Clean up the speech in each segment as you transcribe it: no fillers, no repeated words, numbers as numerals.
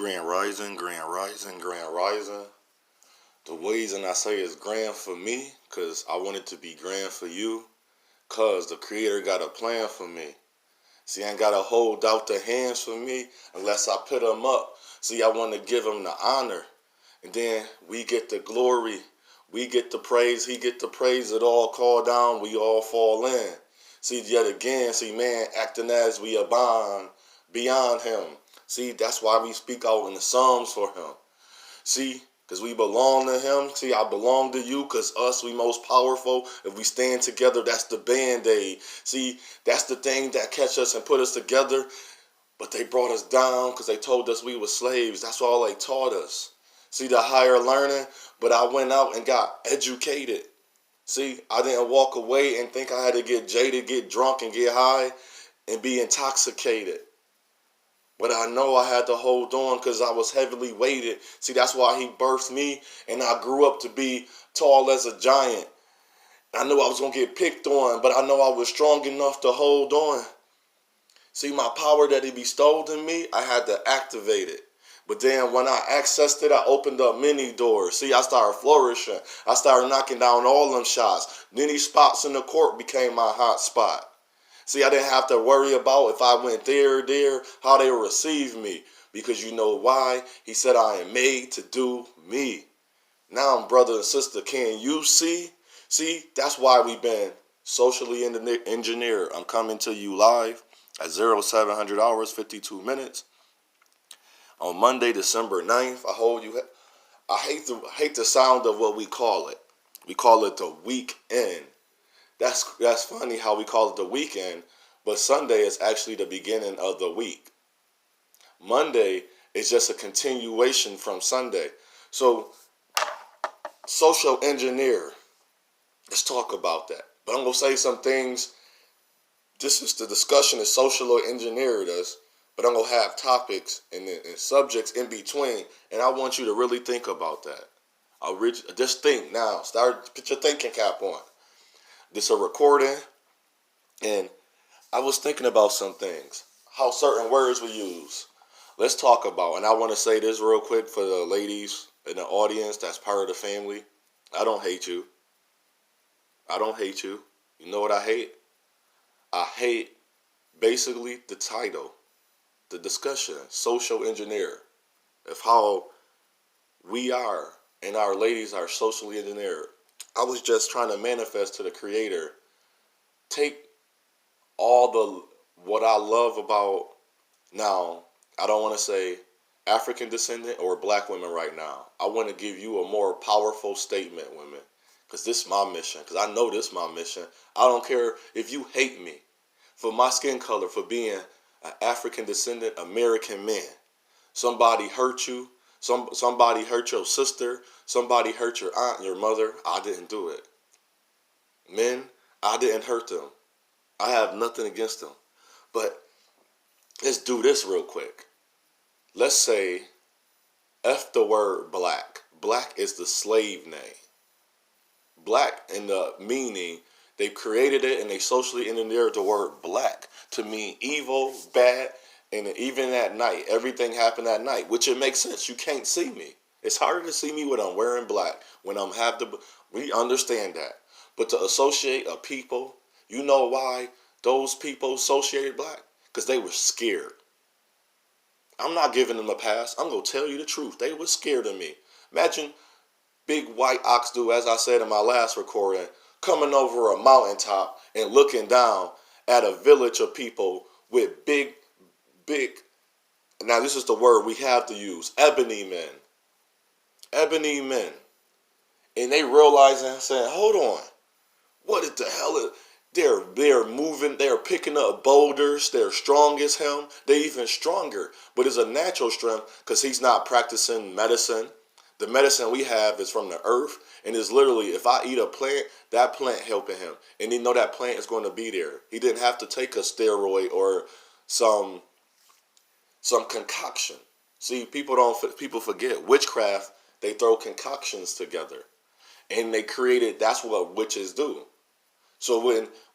Grand Rising, Grand Rising, Grand Rising. The reason I say it's grand for me, because I want it to be grand for you, because the Creator got a plan for me. See, I ain't got to hold out the hands for me unless I put them up. See, I want to give him the honor. And then we get the glory. We get the praise. He get the praise. It all call down. We all fall in. See, yet again, see, man, acting as we abound beyond him. See, that's why we speak out in the Psalms for him. See, because we belong to him. See, I belong to you because us, we most powerful. If we stand together, that's the Band-Aid. See, that's the thing that catch us and put us together. But they brought us down because they told us we were slaves. That's all they taught us. See, the higher learning, but I went out and got educated. See, I didn't walk away and think I had to get jaded, get drunk, and get high and be intoxicated. But I know I had to hold on because I was heavily weighted. See, that's why he birthed me, and I grew up to be tall as a giant. I knew I was going to get picked on, but I know I was strong enough to hold on. See, my power that he bestowed in me, I had to activate it. But then when I accessed it, I opened up many doors. See, I started flourishing. I started knocking down all them shots. Many spots in the court became my hot spot. See, I didn't have to worry about if I went there, how they would receive me. Because you know why? He said I am made to do me. Now, brother and sister, can you see? See, that's why we've been socially engineered. I'm coming to you live at 0700 hours, 52 minutes. On Monday, December 9th, I hate the sound of what we call it. We call it the weekend. That's funny how we call it the weekend, but Sunday is actually the beginning of the week. Monday is just a continuation from Sunday. So, social engineer, let's talk about that. But I'm going to say some things. This is the discussion is social engineered us, but I'm going to have topics and subjects in between, and I want you to really think about that. Just think now. Put your thinking cap on. This is a recording, and I was thinking about some things, how certain words we use. Let's talk about, and I want to say this real quick for the ladies in the audience that's part of the family. I don't hate you. I don't hate you. You know what I hate? I hate basically the title, the discussion, social engineer, of how we are and our ladies are socially engineered. I was just trying to manifest to the Creator. Take all what I love about now. I don't want to say African descendant or black women right now. I want to give you a more powerful statement, women. Because this is my mission. Because I know this is my mission. I don't care if you hate me for my skin color, for being an African descendant American man. Somebody hurt you. Somebody hurt your sister. Somebody hurt your aunt, your mother. I didn't do it. Men, I didn't hurt them. I have nothing against them. But let's do this real quick. Let's say F the word black. Black is the slave name. Black in the meaning, they created it and they socially engineered the word black to mean evil, bad, and even at night, everything happened at night, which it makes sense. You can't see me. It's harder to see me when I'm wearing black, when we understand that. But to associate a people, you know why those people associated black? Because they were scared. I'm not giving them a pass. I'm going to tell you the truth. They were scared of me. Imagine big white ox dude, as I said in my last recording, coming over a mountaintop and looking down at a village of people with big, now this is the word we have to use, ebony men. Ebony men. And they realizing, saying, hold on, what is the hell? They're moving, they're picking up boulders, they're strong as him, they're even stronger. But it's a natural strength because he's not practicing medicine. The medicine we have is from the earth, and it's literally, if I eat a plant, that plant helping him. And he know that plant is going to be there. He didn't have to take a steroid or some concoction. See, people forget witchcraft, they throw concoctions together. And they created, that's what witches do. So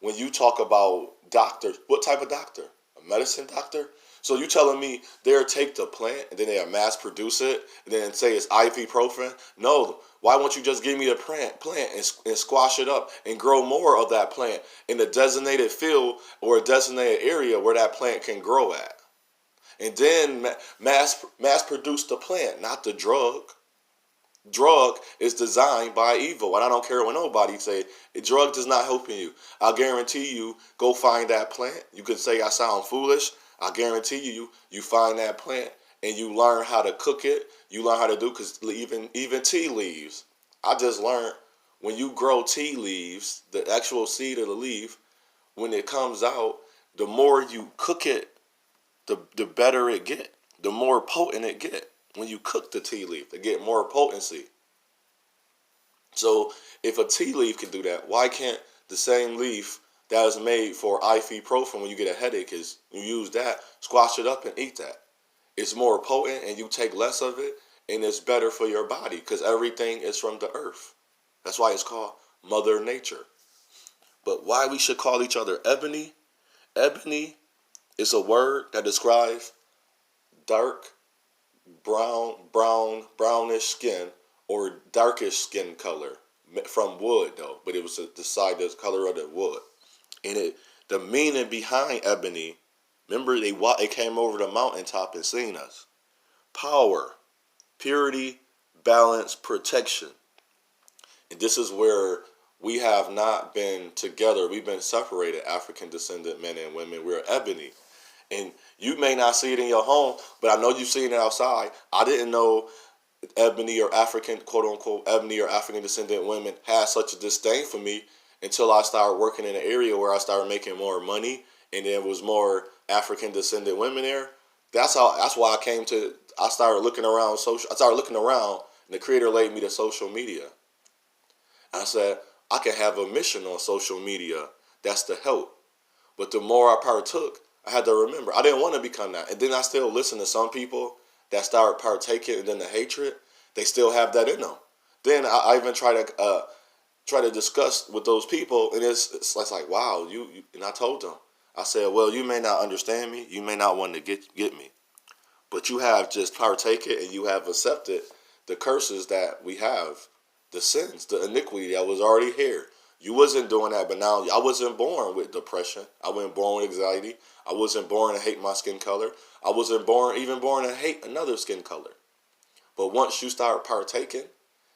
when you talk about doctors, what type of doctor? A medicine doctor? So you telling me they'll take the plant and then they'll mass produce it and then say it's ibuprofen? No. Why won't you just give me the plant and squash it up and grow more of that plant in a designated field or a designated area where that plant can grow at? And then mass produce the plant, not the drug. Drug is designed by evil, and I don't care what nobody say. A drug is not helping you. I guarantee you, go find that plant. You can say I sound foolish. I guarantee you find that plant and you learn how to cook it. You learn how to do, because even tea leaves. I just learned when you grow tea leaves, the actual seed of the leaf, when it comes out, the more you cook it, the better it get, the more potent it get. When you cook the tea leaf, it get more potency. So if a tea leaf can do that, why can't the same leaf that is made for ibuprofen when you get a headache, is you use that, squash it up and eat that? It's more potent and you take less of it, and it's better for your body because everything is from the earth. That's why it's called Mother Nature. But why we should call each other ebony? Ebony is a word that describes dark brownish skin or darkish skin color from wood, though. But it was the color of the wood. And the meaning behind ebony, remember they came over the mountaintop and seen us. Power, purity, balance, protection. And this is where we have not been together. We've been separated, African descendant men and women. We're ebony. And you may not see it in your home, but I know you've seen it outside. I didn't know ebony or African, quote unquote, ebony or African descendant women had such a disdain for me until I started working in an area where I started making more money and there was more African descendant women there. That's why I started looking around and the creator laid me to social media. I said, I can have a mission on social media. That's the help. But the more I partook, I had to remember, I didn't want to become that. And then I still listen to some people that start partaking, and then the hatred, they still have that in them. Then I even try to discuss with those people, and it's like, wow, you. And I told them, I said, well, you may not understand me, you may not want to get me, but you have just partaken and you have accepted the curses that we have, the sins, the iniquity that was already here. You wasn't doing that, but now I wasn't born with depression. I wasn't born with anxiety. I wasn't born to hate my skin color. I wasn't born to hate another skin color. But once you start partaking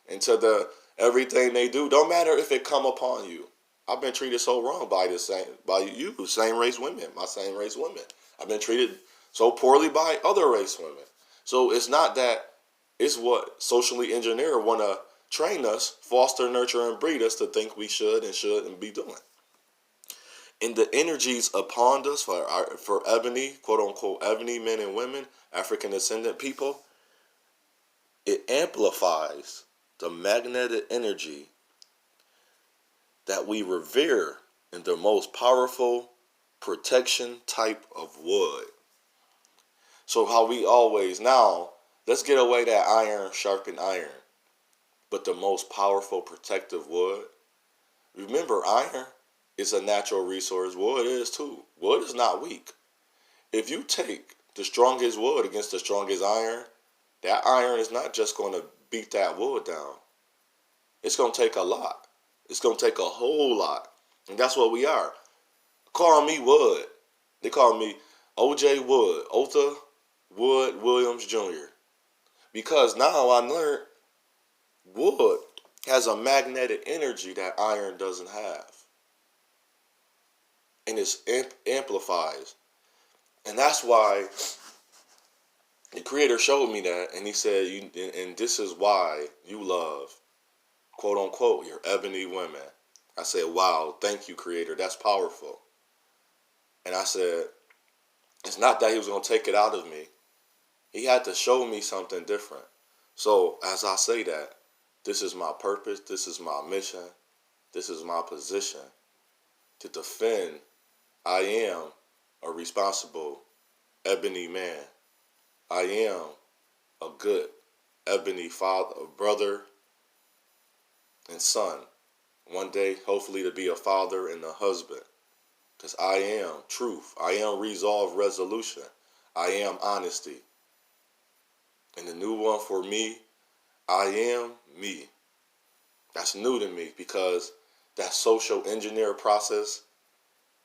into the everything they do, don't matter if it come upon you. I've been treated so wrong by you, same race women, my same race women. I've been treated so poorly by other race women. So it's not that, it's what socially engineer want to train us, foster, nurture, and breed us to think we should and be doing. And the energies upon us for ebony, quote unquote, ebony men and women, African descendant people, it amplifies the magnetic energy that we revere in the most powerful protection type of wood. So how we always now, let's get away that iron sharpen iron. But the most powerful protective wood, remember, iron is a natural resource. Wood is too. Wood is not weak. If you take the strongest wood against the strongest iron, that iron is not just going to beat that wood down. It's going to take a lot. It's going to take a whole lot. And that's what we are. Call me Wood. They call me O.J. Wood, Otha Wood Williams Jr. Because now I learned wood has a magnetic energy that iron doesn't have. And it amplifies. And that's why the creator showed me that, and he said, and this is why you love, quote unquote, your ebony women. I said, wow, thank you, creator. That's powerful. And I said, it's not that he was going to take it out of me. He had to show me something different. So as I say that, this is my purpose, this is my mission, this is my position to defend. I am a responsible ebony man. I am a good ebony father, brother, and son. One day, hopefully, to be a father and a husband. Because I am truth. I am resolve, resolution. I am honesty. And the new one for me, I am me. That's new to me because that social engineer process,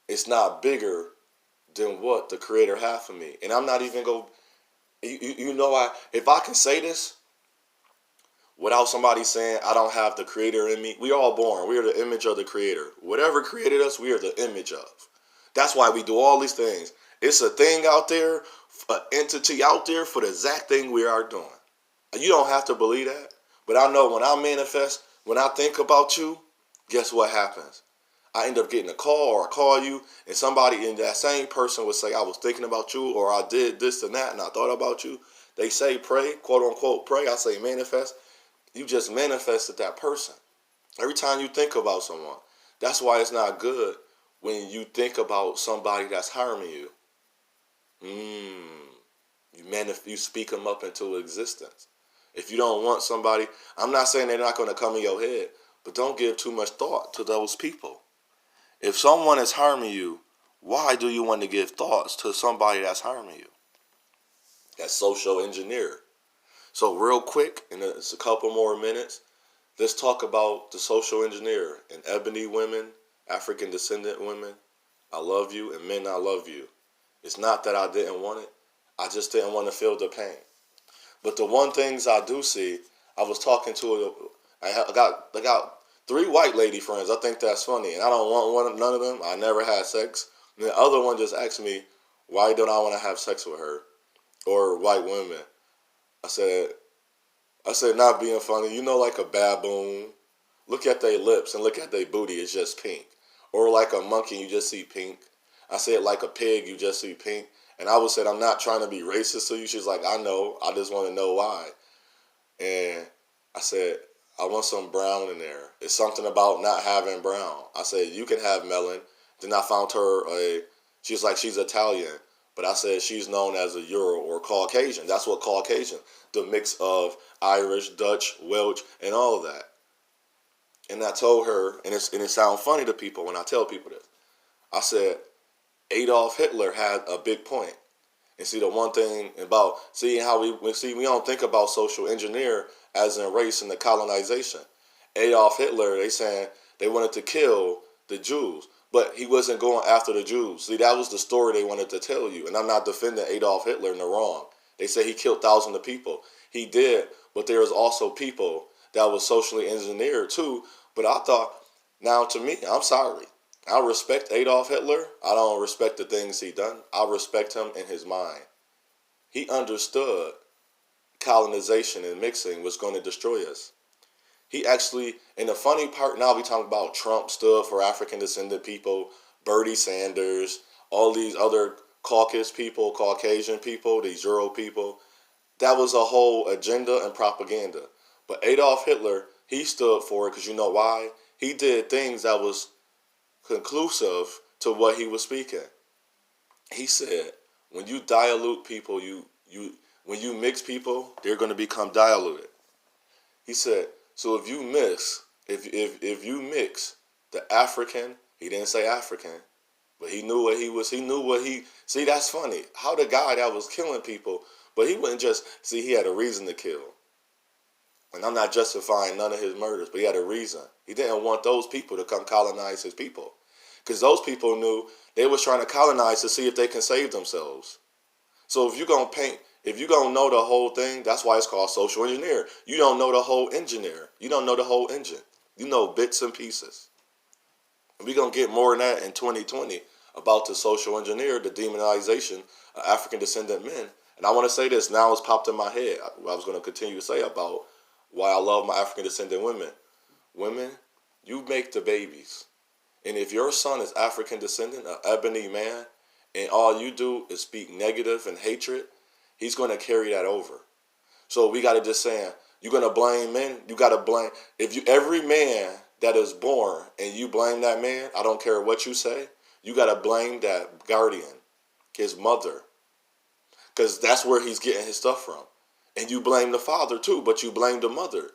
it's not bigger than what the creator had for me. And I'm not even going to, if I can say this without somebody saying I don't have the creator in me, we are all born. We are the image of the creator. Whatever created us, we are the image of. That's why we do all these things. It's a thing out there, an entity out there for the exact thing we are doing. You don't have to believe that. But I know when I manifest, when I think about you, guess what happens? I end up getting a call or I call you and somebody in that same person would say, I was thinking about you or I did this and that and I thought about you. They say pray, quote unquote pray. I say manifest. You just manifested that person. Every time you think about someone. That's why it's not good when you think about somebody that's harming you. You speak them up into existence. If you don't want somebody, I'm not saying they're not going to come in your head, but don't give too much thought to those people. If someone is harming you, why do you want to give thoughts to somebody that's harming you? That's social engineer. So real quick, in a couple more minutes, let's talk about the social engineer and ebony women, African descendant women. I love you, and men, I love you. It's not that I didn't want it. I just didn't want to feel the pain. But the one things I do see, I was talking to I got 3 white lady friends. I think that's funny, and I don't want none of them. I never had sex. And the other one just asked me, why don't I want to have sex with her or white women? I said, not being funny. You know, like a baboon. Look at their lips and look at their booty. It's just pink. Or like a monkey, you just see pink. I said like a pig, you just see pink. And I would say, I'm not trying to be racist to you. She's like, I know. I just want to know why. And I said, I want some brown in there. It's something about not having brown. I said, you can have melon. Then I found her she's like, she's Italian. But I said she's known as a Euro or Caucasian. That's what Caucasian, the mix of Irish, Dutch, Welsh, and all of that. And I told her, and it sounds funny to people when I tell people this. I said, Adolf Hitler had a big point. And see, the one thing about seeing how we don't think about social engineer as in race and the colonization. Adolf Hitler, they saying they wanted to kill the Jews, but he wasn't going after the Jews. See, that was the story they wanted to tell you. And I'm not defending Adolf Hitler in the wrong. They say he killed thousands of people. He did, but there was also people that was socially engineered too. But I thought, now to me, I'm sorry. I respect Adolf Hitler. I don't respect the things he done. I respect him in his mind. He understood colonization and mixing was going to destroy us. He actually, and the funny part now, we talking about Trump stood for African descendant people, Bernie Sanders, all these other Caucasian people, these Euro people. That was a whole agenda and propaganda. But Adolf Hitler, he stood for it because you know why? He did things that was conclusive to what he was speaking. He said, when you dilute people, when you mix people, they're going to become diluted. He said, so if you mix the African, he didn't say African, but he knew see, that's funny. How the guy that was killing people, but he wouldn't just, see, he had a reason to kill. And I'm not justifying none of his murders, but he had a reason. He didn't want those people to come colonize his people. Because those people knew they was trying to colonize to see if they can save themselves. So if you're going to know the whole thing, that's why it's called social engineer. You don't know the whole engineer. You don't know the whole engine. You know bits and pieces. And we're going to get more than that in 2020 about the social engineer, the demonization of African descendant men. And I want to say this, now it's popped in my head. I was going to continue to say about why I love my African descendant women. Women, you make the babies. And if your son is African descendant, an ebony man, and all you do is speak negative and hatred, he's going to carry that over. So we got to just saying, you're going to blame men, you got to blame. Every man that is born and you blame that man, I don't care what you say, you got to blame that guardian, his mother. Because that's where he's getting his stuff from. And you blame the father too, but you blame the mother.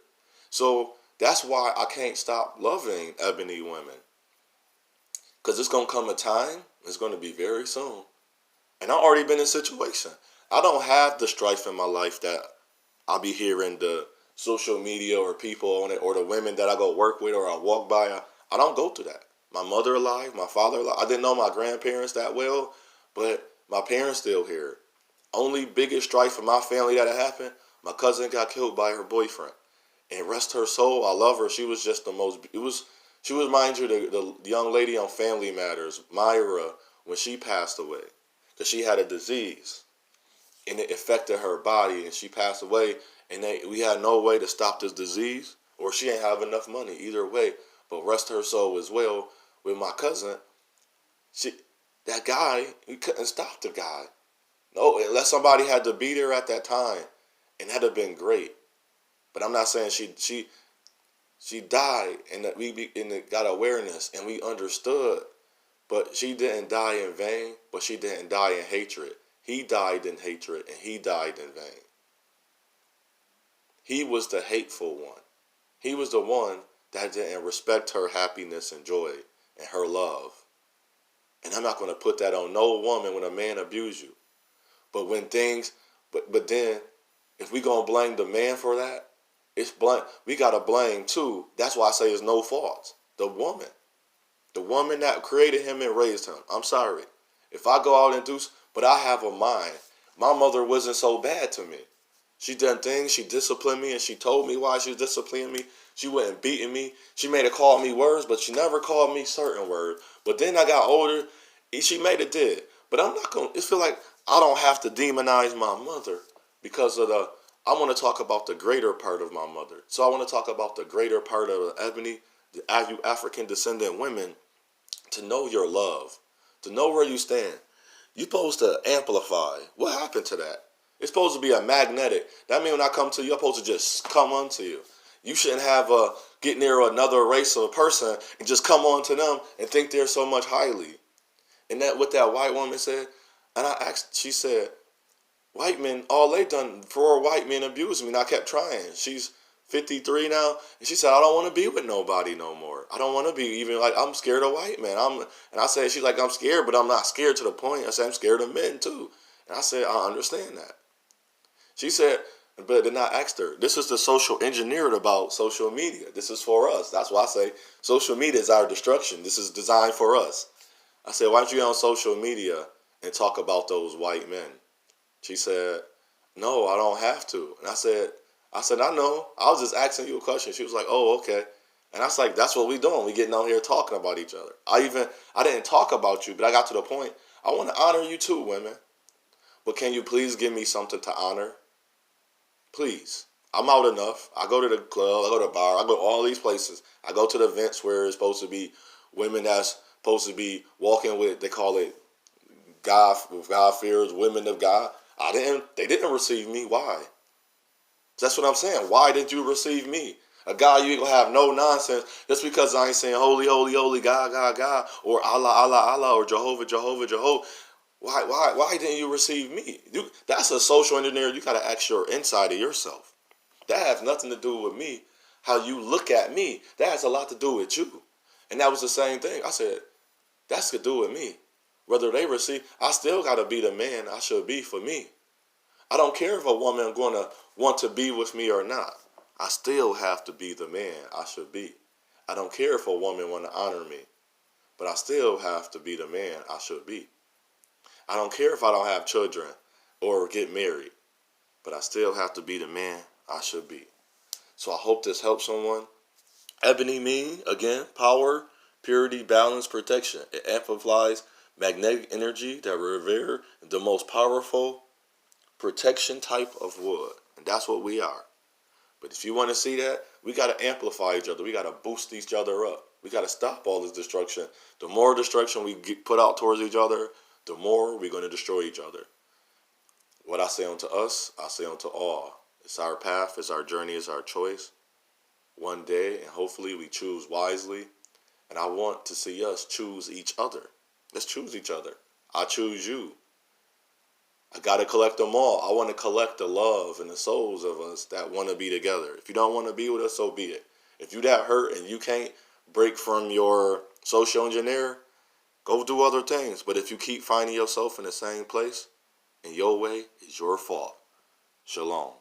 So that's why I can't stop loving ebony women. Because it's going to come a time, it's going to be very soon, And I already been in a situation. I don't have the strife in my life that I'll be hearing the social media or people on it or the women that I go work with or I walk by. I don't go through that. My mother alive, my father alive. I didn't know my grandparents that well, but my parents still here. Only biggest strife in my family that had happened, my cousin got killed by her boyfriend. And rest her soul, I love her. She was just the most, she was, mind you, the young lady on Family Matters, Myra, when she passed away. Because she had a disease and it affected her body and she passed away and we had no way to stop this disease or she ain't have enough money either way. But rest her soul as well with my cousin. She, that guy, we couldn't stop the guy. No, unless somebody had to beat her at that time, and that'd have been great. But I'm not saying she died, and that and it got awareness, and we understood. But she didn't die in vain. But she didn't die in hatred. He died in hatred, and he died in vain. He was the hateful one. He was the one that didn't respect her happiness and joy and her love. And I'm not going to put that on no woman when a man abuse you. But when things, but then, if we gonna blame the man for that, it's blame. We gotta blame too. That's why I say it's no fault. The woman that created him and raised him. I'm sorry. If I go out and do, but I have a mind. My mother wasn't so bad to me. She done things. She disciplined me, and she told me why she was disciplining me. She wasn't beating me. She made her call me words, but she never called me certain words. But then I got older. She made it did. But I'm not gonna. It feel like I don't have to demonize my mother because of the. I want to talk about the greater part of my mother. So I want to talk about the greater part of Ebony, the African descendant women, to know your love, to know where you stand. You're supposed to amplify. What happened to that? It's supposed to be a magnetic. That means when I come to you, I'm supposed to just come onto you. You shouldn't have get near another race of person and just come on to them and think they're so much highly. And that what that white woman said, and I asked, she said, white men, all they done for white men abuse me, and I kept trying. She's 53 now, and she said, I don't want to be with nobody no more. I don't want to be even like, I'm scared of white men. And I said, she's like, I'm scared, but I'm not scared to the point. I said, I'm scared of men too. And I said, I understand that. She said, but then I asked her, this is the social engineered about social media. This is for us. That's why I say social media is our destruction. This is designed for us. I said, why don't you get on social media and talk about those white men? She said, no, I don't have to. And I said, I know. I was just asking you a question. She was like, oh, okay. And I was like, that's what we doing. We getting on here talking about each other. I didn't talk about you, but I got to the point. I want to honor you too, women. But can you please give me something to honor? Please. I'm out enough. I go to the club. I go to the bar. I go to all these places. I go to the events where it's supposed to be women that's supposed to be walking with, they call it God fears, women of God. They didn't receive me. Why? That's what I'm saying. Why didn't you receive me? A God you ain't gonna have no nonsense just because I ain't saying holy, holy, holy, God, God, God, or Allah, Allah, Allah, or Jehovah, Jehovah, Jehovah. Why didn't you receive me? That's a social engineer. You gotta ask your inside of yourself. That has nothing to do with me. How you look at me, that has a lot to do with you. And that was the same thing. I said, that's to do with me. Whether they receive, I still gotta be the man I should be for me. I don't care if a woman gonna want to be with me or not. I still have to be the man I should be. I don't care if a woman want to honor me, but I still have to be the man I should be. I don't care if I don't have children or get married, but I still have to be the man I should be. So I hope this helps someone. Ebony mean, again, power, purity, balance, protection. It amplifies magnetic energy that revere the most powerful protection type of wood. And that's what we are. But if you want to see that, we got to amplify each other. We got to boost each other up. We got to stop all this destruction. The more destruction we put out towards each other, the more we're going to destroy each other. What I say unto us, I say unto all. It's our path, it's our journey, it's our choice. One day, and hopefully we choose wisely. And I want to see us choose each other. Let's choose each other. I choose you. I got to collect them all. I want to collect the love and the souls of us that want to be together. If you don't want to be with us, so be it. If you that hurt and you can't break from your social engineer, Go do other things. But if you keep finding yourself in the same place, and your way is your fault. Shalom.